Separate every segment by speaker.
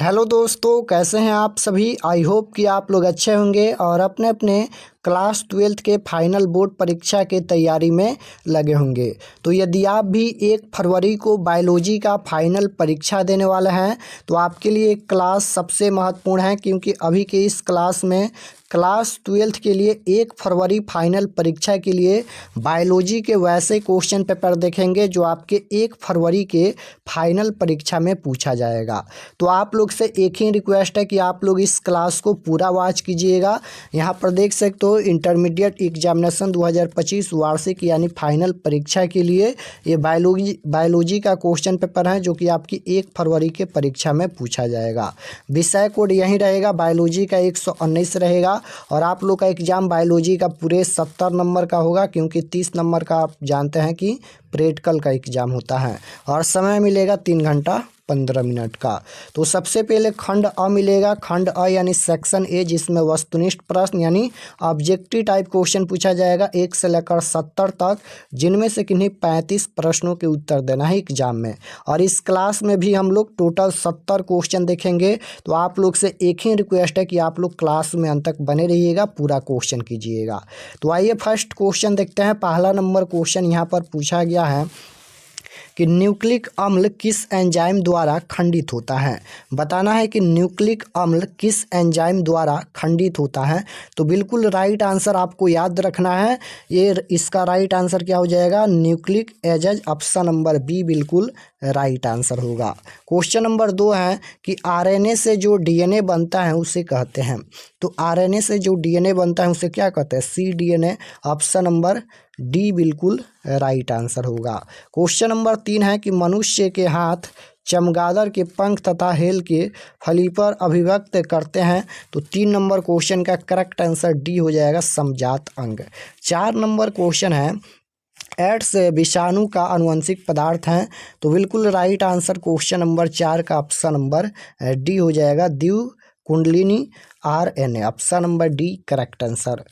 Speaker 1: Hello दोस्तों, कैसे हैं आप सभी। आई होप कि आप लोग अच्छे होंगे और अपने अपने क्लास 12th के फाइनल बोर्ड परीक्षा के तैयारी में लगे होंगे। तो यदि आप भी 1 फरवरी को बायोलॉजी का फाइनल परीक्षा देने वाले हैं तो आपके लिए क्लास सबसे महत्वपूर्ण है, क्योंकि अभी के इस क्लास में क्लास 12th के लिए 1 फरवरी फाइनल परीक्षा के लिए बायोलॉजी के वैसे क्वेश्चन पेपर देखेंगे जो आपके 1 फरवरी के फाइनल परीक्षा में पूछा जाएगा। तो आप लोग से एक ही रिक्वेस्ट है कि आप लोग इस क्लास को पूरा वॉच कीजिएगा। यहाँ पर देख सकते हो इंटरमीडिएट एग्जामिनेशन 2025 वार्षिक यानी फाइनल परीक्षा के लिए ये बायोलॉजी का क्वेश्चन पेपर है जो कि आपकी 1 फरवरी के परीक्षा में पूछा जाएगा। विषय कोड यही रहेगा, बायोलॉजी का 119 रहेगा और आप लोग का एग्जाम बायोलॉजी का पूरे 70 नंबर का होगा, क्योंकि 30 नंबर का आप जानते हैं कि प्रैक्टिकल का एग्जाम होता है और समय मिलेगा 3 घंटा 15 मिनट का। तो सबसे पहले खंड अ मिलेगा। खंड अ यानी सेक्शन ए, जिसमें वस्तुनिष्ठ प्रश्न यानी ऑब्जेक्टिव टाइप क्वेश्चन पूछा जाएगा 1 से लेकर 70 तक, जिनमें से किन्हीं 35 प्रश्नों के उत्तर देना है एग्जाम में। और इस क्लास में भी हम लोग टोटल 70 क्वेश्चन देखेंगे। तो आप लोग से एक ही रिक्वेस्ट है कि आप लोग क्लास में अंत तक बने रहिएगा, पूरा क्वेश्चन कीजिएगा। तो आइए फर्स्ट क्वेश्चन देखते हैं। पहला नंबर क्वेश्चन यहाँ पर पूछा गया है कि न्यूक्लिक अम्ल किस एंजाइम द्वारा खंडित होता है। बताना है कि न्यूक्लिक अम्ल किस एंजाइम द्वारा खंडित होता है। तो बिल्कुल राइट आंसर आपको याद रखना है। इसका राइट आंसर क्या हो जाएगा, nucleic acid. Option number B बिल्कुल राइट आंसर होगा। क्वेश्चन नंबर 2 है कि आरएनए से जो डीएनए बनता है उसे कहते हैं। तो आरएनए से जो डीएनए बनता है उसे क्या कहते हैं, cDNA। ऑप्शन नंबर डी बिल्कुल राइट आंसर होगा। क्वेश्चन नंबर 3 है कि मनुष्य के हाथ चमगादड़ के पंख तथा हेल के फली पर अभिव्यक्त करते हैं। तो 3 नंबर क्वेश्चन का करेक्ट आंसर डी हो जाएगा, समजात अंग। 4 नंबर क्वेश्चन है एड्स विषाणु का आनुवंशिक पदार्थ है। तो बिल्कुल राइट आंसर क्वेश्चन नंबर 4 का ऑप्शन नंबर डी हो जाएगा, द्विकुंडलिनी RNA। Option number D correct answer.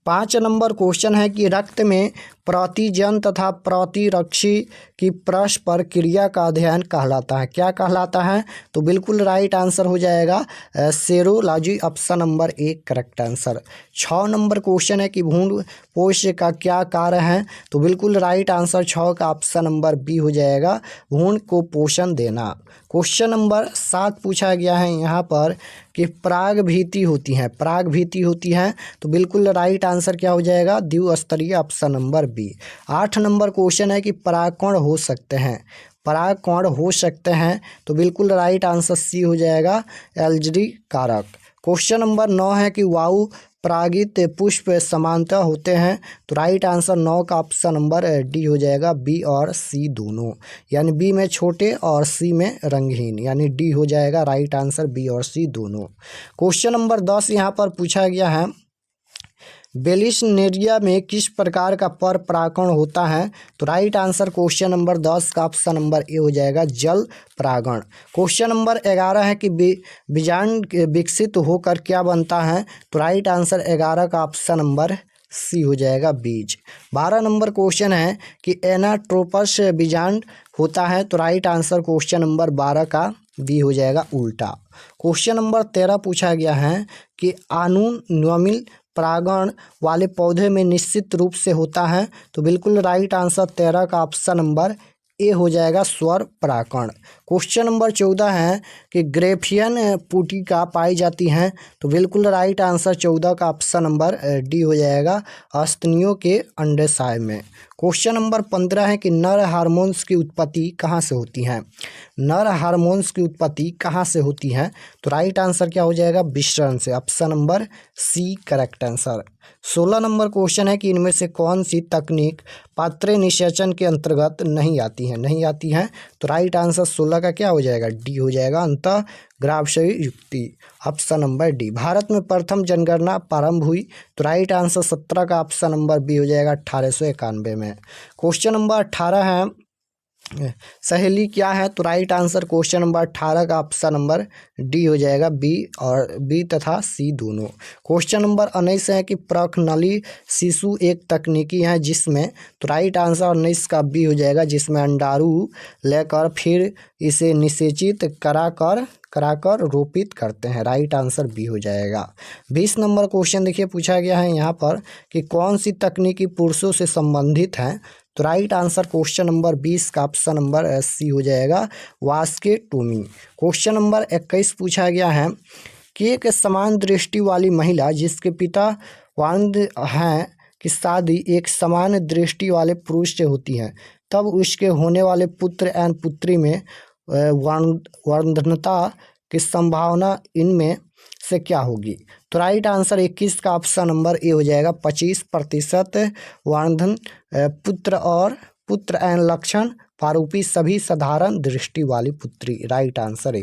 Speaker 1: 5 number question है कि रक्त में प्रतिजन तथा प्रतिरक्षी की परस्पर क्रिया का अध्ययन कहलाता है। क्या कहलाता है, तो बिल्कुल राइट आंसर हो जाएगा serology. Option number A correct answer. 6 number question है कि भ्रूण पोष्य का क्या कार्य है। तो बिल्कुल राइट आंसर 6 का ऑप्शन नंबर बी हो जाएगा, भ्रूण को पोषण देना। क्वेश्चन नंबर 7 पूछा गया है यहाँ पर कि पराग भीति होती है। पराग भीति होती है, तो बिल्कुल राइट आंसर क्या हो जाएगा, द्विस्तरीय। Option number B. 8 number question है कि परागकण हो सकते हैं। परागकण हो सकते हैं, तो बिल्कुल राइट आंसर सी हो जाएगा, एल्जरी कारक। क्वेश्चन नंबर 9 है कि वायु परागित पुष्प समानता होते हैं। तो राइट आंसर 9 का ऑप्शन नंबर डी हो जाएगा, बी और सी दोनों, यानी बी में छोटे और सी में रंगहीन, यानी डी हो जाएगा राइट आंसर, बी और सी दोनों। क्वेश्चन नंबर 10 यहाँ पर पूछा गया है बेलिस्नेरिया में किस प्रकार का पर परागण होता है। तो राइट आंसर क्वेश्चन नंबर 10 का ऑप्शन नंबर ए हो जाएगा, जल परागण। क्वेश्चन नंबर 11 है कि बीजांड विकसित होकर क्या बनता है। तो राइट आंसर 11 का ऑप्शन नंबर सी हो जाएगा, बीज। 12 नंबर क्वेश्चन है कि एनाट्रोपस बीजांड होता है। तो राइट आंसर क्वेश्चन नंबर 12 का बी हो जाएगा, उल्टा। क्वेश्चन नंबर 13 पूछा गया है कि अनुन्वमिल परागण वाले पौधे में निश्चित रूप से होता है। तो बिल्कुल राइट आंसर 13 का ऑप्शन नंबर ए हो जाएगा, स्वर परागण। क्वेश्चन नंबर 14 है कि ग्रेफियन पुटिका पाई जाती हैं। तो बिल्कुल राइट आंसर 14 का ऑप्शन नंबर डी हो जाएगा, स्तनियों के अंडाशय में। क्वेश्चन नंबर 15 है कि नर हार्मोन्स की उत्पत्ति कहाँ से होती है। नर हार्मोन्स की उत्पत्ति कहाँ से होती है। तो राइट आंसर क्या हो जाएगा, विसरण से। Option number C correct answer. 16 number question है कि इनमें से कौन सी तकनीक पात्र निषेचन के अंतर्गत नहीं आती है। तो राइट आंसर 16 का क्या हो जाएगा, डी हो जाएगा, अंतःग्राभीय युक्ति। Option number D. भारत में प्रथम जनगणना प्रारंभ हुई। तो राइट आंसर 17 का ऑप्शन नंबर बी हो जाएगा, 1891 में। क्वेश्चन नंबर 18 है सहेली क्या है? तो राइट आंसर क्वेश्चन नंबर 18 का ऑप्शन नंबर डी हो जाएगा, बी और बी तथा सी दोनों। क्वेश्चन नंबर 19 है कि प्रखनली शिशु एक तकनीकी है जिसमें, तो राइट आंसर 19 का बी हो जाएगा, जिसमें अंडाणु लेकर फिर इसे निषेचित कराकर रोपित करते हैं। राइट आंसर बी हो जाएगा। 20 नंबर क्वेश्चन देखिए पूछा गया है यहाँ पर कि कौन सी तकनीकी पुरुषों से संबंधित है? तो राइट आंसर क्वेश्चन नंबर 20 का ऑप्शन नंबर सी हो जाएगा, वास्केटोमी। क्वेश्चन नंबर 21 पूछा गया है कि एक समान दृष्टि वाली महिला जिसके पिता वांद हैं कि शादी एक समान दृष्टि वाले पुरुष से होती है, तब उसके होने वाले पुत्र एवं पुत्री में वर्धनता की संभावना इनमें से क्या होगी? तो राइट आंसर 21 का ऑप्शन नंबर ए हो जाएगा, 25% वर्धन पुत्र एवं लक्षण पारूपी सभी साधारण दृष्टि वाली पुत्री। राइट आंसर है।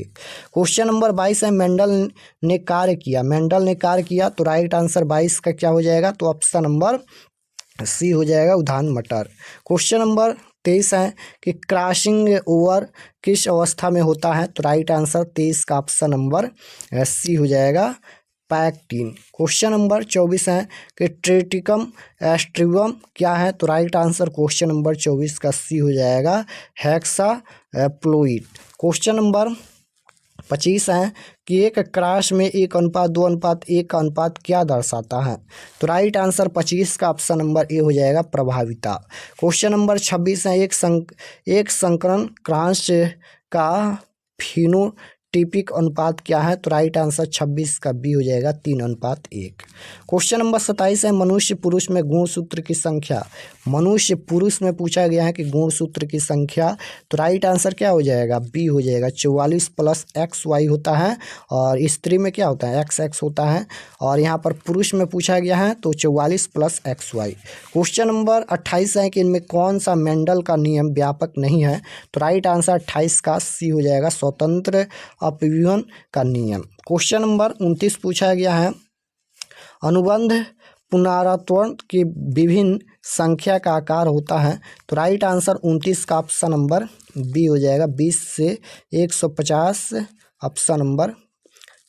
Speaker 1: क्वेश्चन नंबर 22 है मेंडल ने कार्य किया, तो राइट आंसर 22 का क्या हो जाएगा? तो ऑप्शन नंबर सी हो जाएगा, उद्यान मटर। क्वेश्चन नंबर 23 है कि क्रॉसिंग ओवर किस अवस्था में होता है? तो राइट आंसर 23 का ऑप्शन नंबर सी हो जाएगा, पैक्टीन। क्वेश्चन नंबर 24 है कि ट्रिटिकम एस्ट्रिवम क्या है? तो राइट आंसर क्वेश्चन नंबर 24 का सी हो जाएगा, हेक्साप्लोइड। क्वेश्चन नंबर 25 है कि एक क्रॉस में 1:2:1 का अनुपात क्या दर्शाता है? तो राइट आंसर 25 का ऑप्शन नंबर ए हो जाएगा, प्रभाविता। क्वेश्चन नंबर 26 है एक संकरण क्रॉस का फिनोटिपिक अनुपात क्या है? तो राइट आंसर 26 का बी हो जाएगा, 3:1। क्वेश्चन नंबर 27 है मनुष्य पुरुष में गुणसूत्र की संख्या। मनुष्य पुरुष में पूछा गया है कि गुणसूत्र की संख्या, तो राइट आंसर क्या हो जाएगा? बी हो जाएगा, 44 + XY होता है, और स्त्री में क्या होता है? XX होता है, और यहाँ पर पुरुष में पूछा गया है तो 44 + XY। क्वेश्चन नंबर 28 है कि इनमें कौन सा मेंडल का नियम व्यापक नहीं है? तो राइट आंसर 28 का सी हो जाएगा, स्वतंत्र अपव्यूहन का नियम। क्वेश्चन नंबर 29 पूछा गया है अनुबंध पुनरावर्तन की विभिन्न संख्या का आकार होता है। तो राइट आंसर 29 का ऑप्शन नंबर बी हो जाएगा, 20 से 150। Option number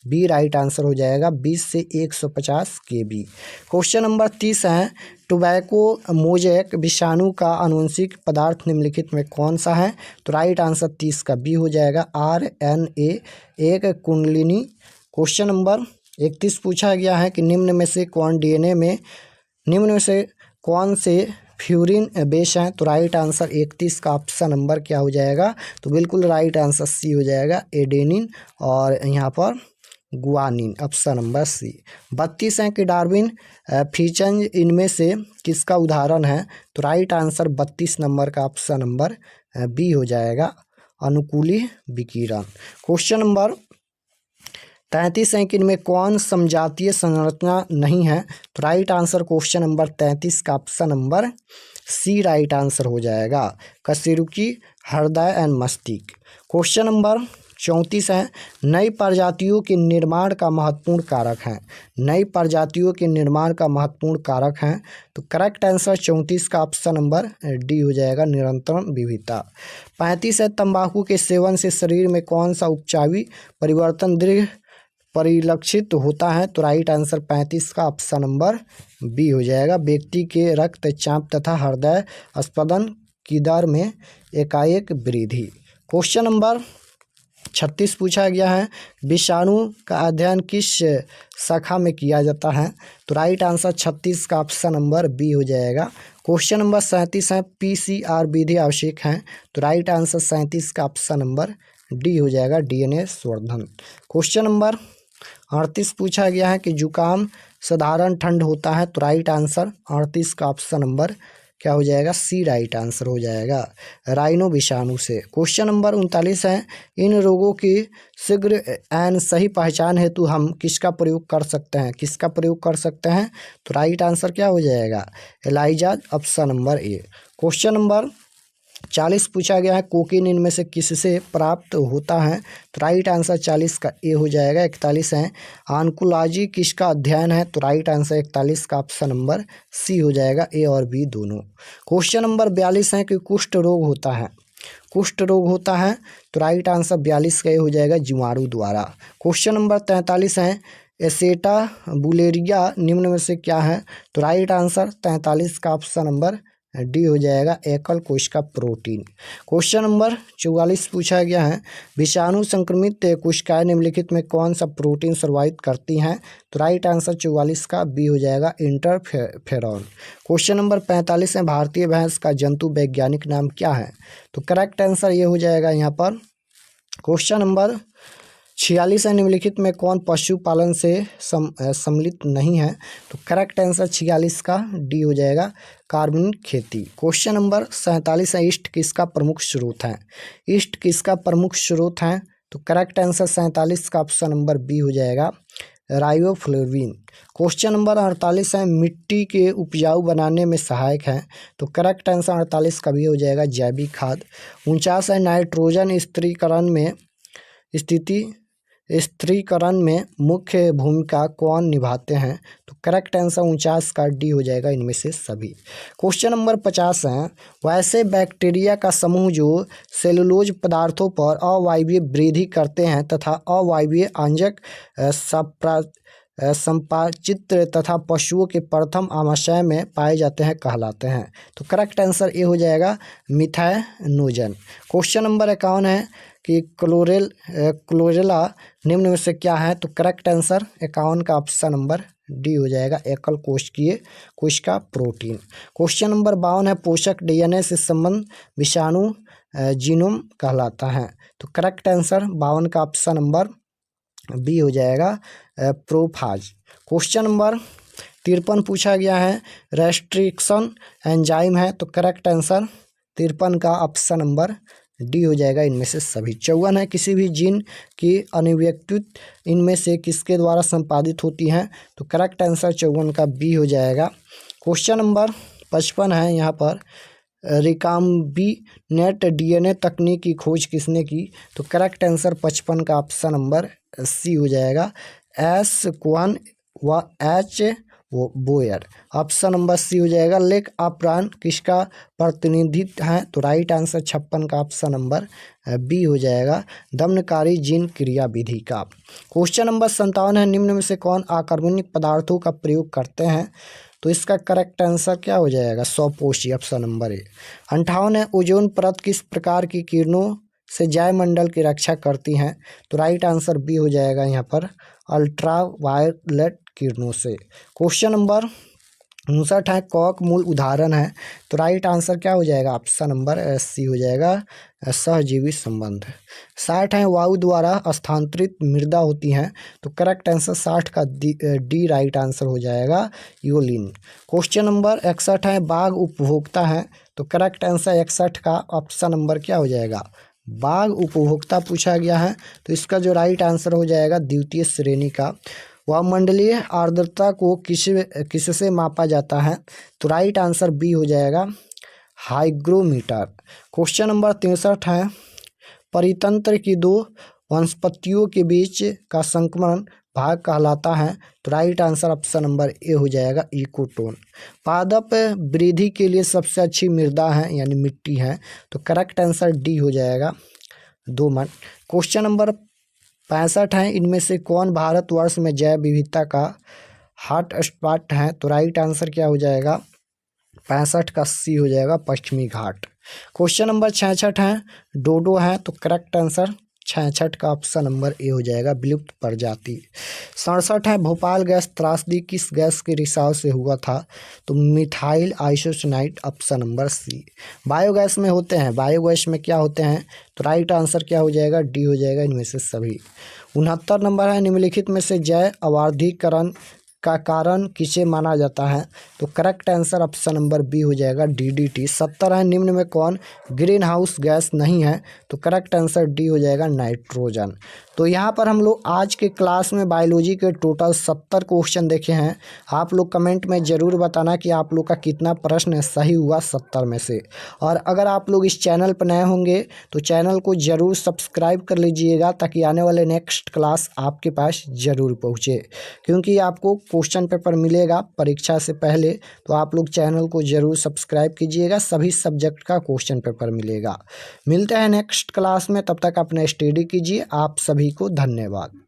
Speaker 1: B right answer हो जाएगा, 20 से 150 KB। क्वेश्चन नंबर 30 है टोबैको मोज़ेक विषाणु का आनुवंशिक पदार्थ निम्नलिखित में कौन सा है? तो राइट आंसर 30 का बी हो जाएगा, RNA एक कुंडलिनी। क्वेश्चन नंबर 31 पूछा गया है कि निम्न में से कौन से फ्यूरिन बेस हैं? तो राइट आंसर 31 का ऑप्शन नंबर क्या हो जाएगा? तो बिल्कुल राइट आंसर सी हो जाएगा, एडेनिन, और यहाँ पर गुआनिन। ऑप्शन नंबर सी। 32 है कि डार्विन फीचर इनमें से किसका उदाहरण है? तो राइट आंसर 32 नंबर का ऑप्शन नंबर बी हो जाएगा, अनुकूली विकिरण। क्वेश्चन नंबर 33 है कि इनमें कौन समजातीय संरचना नहीं है? तो राइट आंसर क्वेश्चन नंबर 33 का option number C right answer हो जाएगा, कशेरुकी, हृदय एंड मस्तिष्क। क्वेश्चन नंबर 34 है नई प्रजातियों के निर्माण का महत्वपूर्ण कारक है। नई प्रजातियों के निर्माण का महत्वपूर्ण कारक है, तो करेक्ट आंसर 34 का ऑप्शन नंबर डी हो जाएगा, निरंतर विविधता। 35 है तंबाकू के सेवन से शरीर में कौन सा उपचावी परिवर्तन दीर्घ परिलक्षित होता है? तो राइट आंसर 35 का ऑप्शन नंबर बी हो जाएगा, व्यक्ति के रक्तचाप तथा हृदय स्पंदन की दर में एकाएक वृद्धि। क्वेश्चन नंबर 36 पूछा गया है विषाणु का अध्ययन किस शाखा में किया जाता है? तो राइट आंसर 36 का ऑप्शन नंबर बी हो जाएगा। क्वेश्चन नंबर 37 है PCR विधि आवश्यक है? तो राइट आंसर 37 का ऑप्शन नंबर डी हो जाएगा, DNA संवर्धन। क्वेश्चन नंबर 38 पूछा गया है कि जुकाम साधारण ठंड होता है? तो राइट आंसर 38 का ऑप्शन नंबर क्या हो जाएगा, सी राइट आंसर हो जाएगा, राइनो विषाणु से। क्वेश्चन नंबर 39 है इन रोगों की शीघ्र एवं सही पहचान हेतु हम किसका प्रयोग कर सकते हैं? तो राइट आंसर क्या हो जाएगा, ELISA. Option number A. Question number 40 पूछा गया है कोकीन इनमें से किससे प्राप्त होता है? तो राइट आंसर 40 का ए हो जाएगा। 41 है ऑन्कोलॉजी किसका अध्ययन है? तो राइट आंसर 41 का ऑप्शन नंबर सी हो जाएगा, ए और बी दोनों। क्वेश्चन नंबर 42 है कि कुष्ठ रोग होता है। कुष्ठ रोग होता है? तो राइट आंसर 42 का ये हो जाएगा जीवाणु द्वारा। क्वेश्चन नंबर 43 है, एसेटाबुलेरिया निम्न में से क्या है? तो राइट आंसर 43 का ऑप्शन नंबर डी हो जाएगा, एकल कोशिका प्रोटीन। क्वेश्चन नंबर 44 पूछा गया है, विषाणु संक्रमित कोशिकाएं निम्नलिखित में कौन सा प्रोटीन सर्वाइव करती हैं? तो राइट आंसर 44 का बी हो जाएगा, इंटरफेरॉन। क्वेश्चन नंबर 45 है, भारतीय भैंस का जंतु वैज्ञानिक नाम क्या है? तो करेक्ट आंसर ये हो जाएगा यहाँ पर। क्वेश्चन नंबर 46 है, निम्नलिखित में कौन पशुपालन से सम्मिलित नहीं है? तो करेक्ट आंसर 46 का डी हो जाएगा, कार्बनिक खेती। क्वेश्चन नंबर 47 है, ईस्ट किसका प्रमुख स्रोत है? ईस्ट किसका प्रमुख स्रोत है? तो करेक्ट आंसर 47 का ऑप्शन नंबर बी हो जाएगा, राइबोफ्लेविन। क्वेश्चन नंबर 48 है, मिट्टी के उपजाऊ बनाने में सहायक है? तो करेक्ट आंसर 48 का भी हो जाएगा, जैविक खाद। 49 है, नाइट्रोजन स्थिरीकरण में मुख्य भूमिका कौन निभाते हैं? तो करेक्ट आंसर 49 का डी हो जाएगा, इनमें से सभी। क्वेश्चन नंबर 50 है, वैसे बैक्टीरिया का समूह जो सेलुलोज पदार्थों पर अवायवीय वृद्धि करते हैं तथा अवायवीय आंजक संपाचित्र तथा पशुओं के प्रथम आमाशय में पाए जाते हैं कहलाते हैं? तो करेक्ट आंसर ये हो जाएगा, मिथाइनोजन। क्वेश्चन नंबर 51 है कि क्लोरेला निम्न में से क्या है? तो करेक्ट आंसर 51 का ऑप्शन नंबर डी हो जाएगा, एकल कोशिका प्रोटीन। क्वेश्चन नंबर 52 है, पोषक डीएनए से संबंध विषाणु जीनोम कहलाता है? तो करेक्ट आंसर 52 का ऑप्शन नंबर बी हो जाएगा, प्रोफाज। क्वेश्चन नंबर 53 पूछा गया है, रेस्ट्रिक्शन एंजाइम है? तो करेक्ट आंसर 53 का ऑप्शन नंबर डी हो जाएगा, इनमें से सभी। 54 है, किसी भी जीन की अभिव्यक्ति इनमें से किसके द्वारा संपादित होती हैं? तो करेक्ट आंसर 54 का बी हो जाएगा। क्वेश्चन नंबर 55 है, यहाँ पर रिकाम्बिनेंट डीएनए तकनीक की खोज किसने की? तो करेक्ट आंसर 55 का ऑप्शन नंबर सी हो जाएगा, एस क्वान व एच बोयर। ऑप्शन नंबर सी हो जाएगा। लेक ऑपरान किसका प्रतिनिधित्व है? तो राइट आंसर 56 का ऑप्शन नंबर बी हो जाएगा, दमनकारी जीन क्रिया विधि का। क्वेश्चन नंबर 57 है, निम्न में से कौन आकर्मक पदार्थों का प्रयोग करते हैं? तो इसका करेक्ट आंसर क्या हो जाएगा, स्वपोषी, ऑप्शन नंबर ए। 58 है, ओजोन परत किस प्रकार की किरणों से जैवमंडल की रक्षा करती हैं? तो राइट आंसर बी हो जाएगा यहाँ पर, अल्ट्रावायलेट किरणों से। क्वेश्चन नंबर 59 है, कॉक मूल उदाहरण है? तो राइट आंसर क्या हो जाएगा, ऑप्शन नंबर सी हो जाएगा, सहजीवी संबंध। 60 है, वायु द्वारा स्थानांतरित मृदा होती हैं? तो करेक्ट आंसर 60 का डी राइट आंसर हो जाएगा, यूलिन। क्वेश्चन नंबर 61 है, बाघ उपभोक्ता है? तो करेक्ट आंसर 61 का ऑप्शन नंबर क्या हो जाएगा, बाघ उपभोक्ता पूछा गया है। तो इसका जो राइट आंसर हो जाएगा, द्वितीय श्रेणी का। वायुमंडलीय आर्द्रता को किससे मापा जाता है? तो राइट आंसर बी हो जाएगा, हाइग्रोमीटर। क्वेश्चन नंबर 63 है, परितंत्र की दो वनस्पतियों के बीच का संक्रमण भाग कहलाता है? तो राइट आंसर ऑप्शन नंबर ए हो जाएगा, इकोटोन। पादप वृद्धि के लिए सबसे अच्छी मृदा है यानी मिट्टी है? तो करेक्ट आंसर डी हो जाएगा, दोमट। क्वेश्चन नंबर 65 है, इनमें से कौन भारतवर्ष में जैव विविधता का हॉटस्पॉट है? तो राइट आंसर क्या हो जाएगा, 65 का सी हो जाएगा, पश्चिमी घाट। क्वेश्चन नंबर 66 है, डोडो है? तो करेक्ट आंसर 66 का ऑप्शन नंबर ए हो जाएगा, विलुप्त प्रजाति। 67 है, भोपाल गैस त्रासदी किस गैस के रिसाव से हुआ था? तो methyl isocyanate, option number C. Biogas में होते हैं, बायोगैस में क्या होते हैं? तो राइट आंसर क्या हो जाएगा, डी हो जाएगा, इनमें से सभी। 69 नंबर है, निम्नलिखित में से जैव अवार्धीकरण का कारण किसे माना जाता है? तो correct answer option number B हो जाएगा, डीडीटी। 70 है, निम्न में कौन ग्रीन हाउस गैस नहीं है? तो करेक्ट आंसर डी हो जाएगा, नाइट्रोजन। तो यहाँ पर हम लोग आज के क्लास में बायोलॉजी के टोटल 70 क्वेश्चन देखे हैं। आप लोग कमेंट में ज़रूर बताना कि आप लोग का कितना प्रश्न सही हुआ 70 में से। और अगर आप लोग इस चैनल पर नए होंगे तो चैनल को ज़रूर सब्सक्राइब कर लीजिएगा, ताकि आने वाले नेक्स्ट क्लास आपके पास ज़रूर पहुँचे, क्योंकि आपको क्वेश्चन पेपर मिलेगा परीक्षा से पहले, तो आप लोग चैनल को ज़रूर सब्सक्राइब कीजिएगा। सभी सब्जेक्ट का क्वेश्चन पेपर मिलेगा। मिलते हैं नेक्स्ट क्लास में, तब तक अपना स्टडी कीजिए। आप सभी को धन्यवाद।